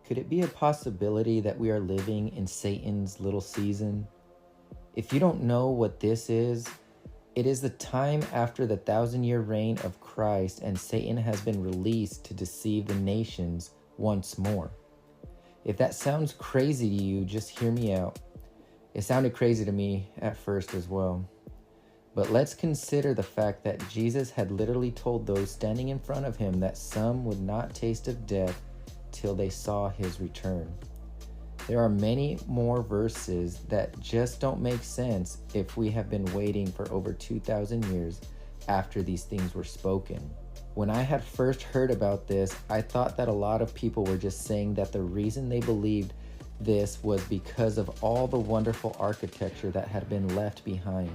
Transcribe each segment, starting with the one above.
Could it be a possibility that we are living in Satan's little season? If you don't know what this is, it is the time after the 1,000-year reign of Christ and Satan has been released to deceive the nations once more. If that sounds crazy to you, just hear me out. It sounded crazy to me at first as well. But let's consider the fact that Jesus had literally told those standing in front of him that some would not taste of death till they saw his return. There are many more verses that just don't make sense if we have been waiting for over 2,000 years after these things were spoken. When I had first heard about this, I thought that a lot of people were just saying that the reason they believed this was because of all the wonderful architecture that had been left behind.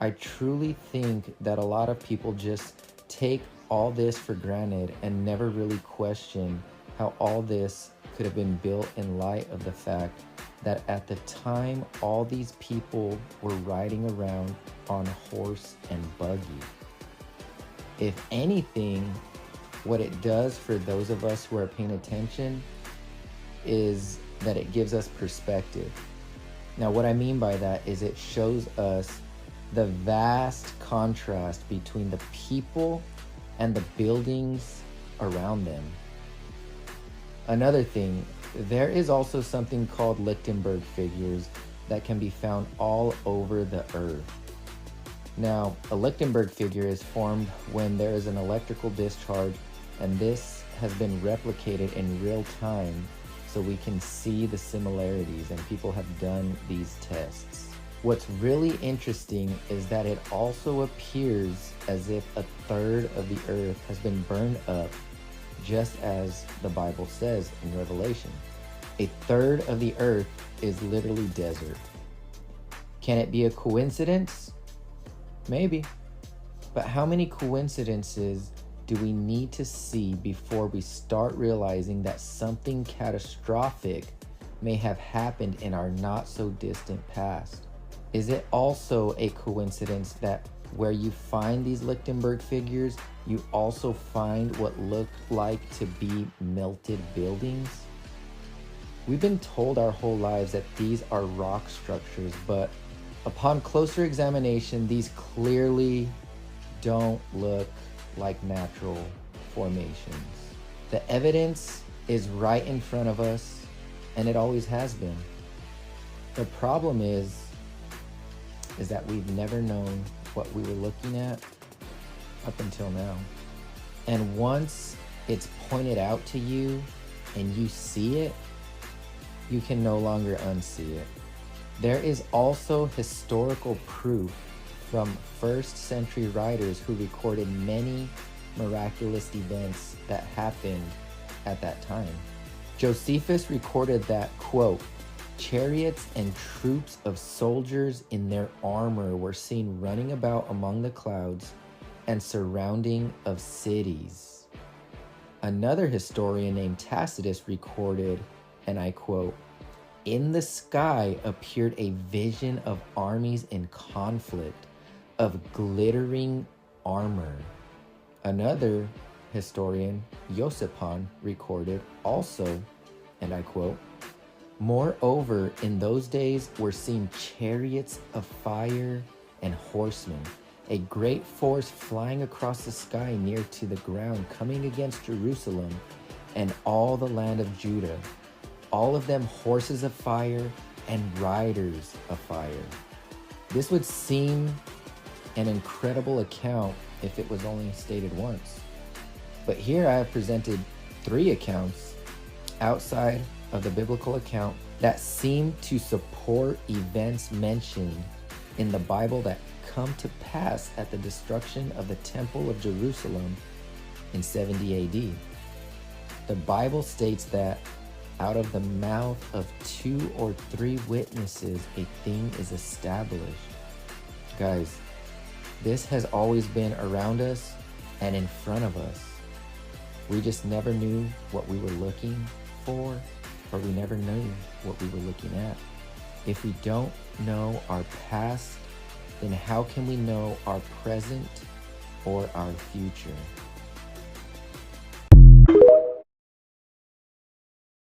I truly think that a lot of people just take all this for granted and never really question how all this could have been built in light of the fact that at the time all these people were riding around on horse and buggy. If anything, what it does for those of us who are paying attention is that it gives us perspective. Now, what I mean by that is it shows us the vast contrast between the people and the buildings around them. Another thing, there is also something called Lichtenberg figures that can be found all over the earth. Now, a Lichtenberg figure is formed when there is an electrical discharge, and this has been replicated in real time so we can see the similarities, and people have done these tests. What's really interesting is that it also appears as if a third of the earth has been burned up, just as the Bible says in Revelation. A third of the earth is literally desert. Can it be a coincidence? Maybe. But how many coincidences do we need to see before we start realizing that something catastrophic may have happened in our not so distant past? Is it also a coincidence that where you find these Lichtenberg figures, you also find what look like to be melted buildings? We've been told our whole lives that these are rock structures, but upon closer examination, these clearly don't look like natural formations. The evidence is right in front of us, and it always has been. The problem is that we've never known what we were looking at up until now. And once it's pointed out to you and you see it, you can no longer unsee it. There is also historical proof from first century writers who recorded many miraculous events that happened at that time. Josephus recorded that, quote, chariots and troops of soldiers in their armor were seen running about among the clouds and surrounding of cities. Another historian named Tacitus recorded, and I quote, in the sky appeared a vision of armies in conflict, of glittering armor. Another historian, Josephon, recorded also, and I quote, moreover, in those days were seen chariots of fire and horsemen, a great force flying across the sky near to the ground, coming against Jerusalem and all the land of Judah, all of them horses of fire and riders of fire. This would seem an incredible account if it was only stated once. But here I have presented 3 accounts outside of the biblical account that seem to support events mentioned in the Bible that come to pass at the destruction of the Temple of Jerusalem in 70 AD. The Bible states that out of the mouth of 2 or 3 witnesses, a thing is established. Guys, this has always been around us and in front of us. We just never knew what we were looking for, or we never knew what we were looking at. If we don't know our past, then how can we know our present or our future?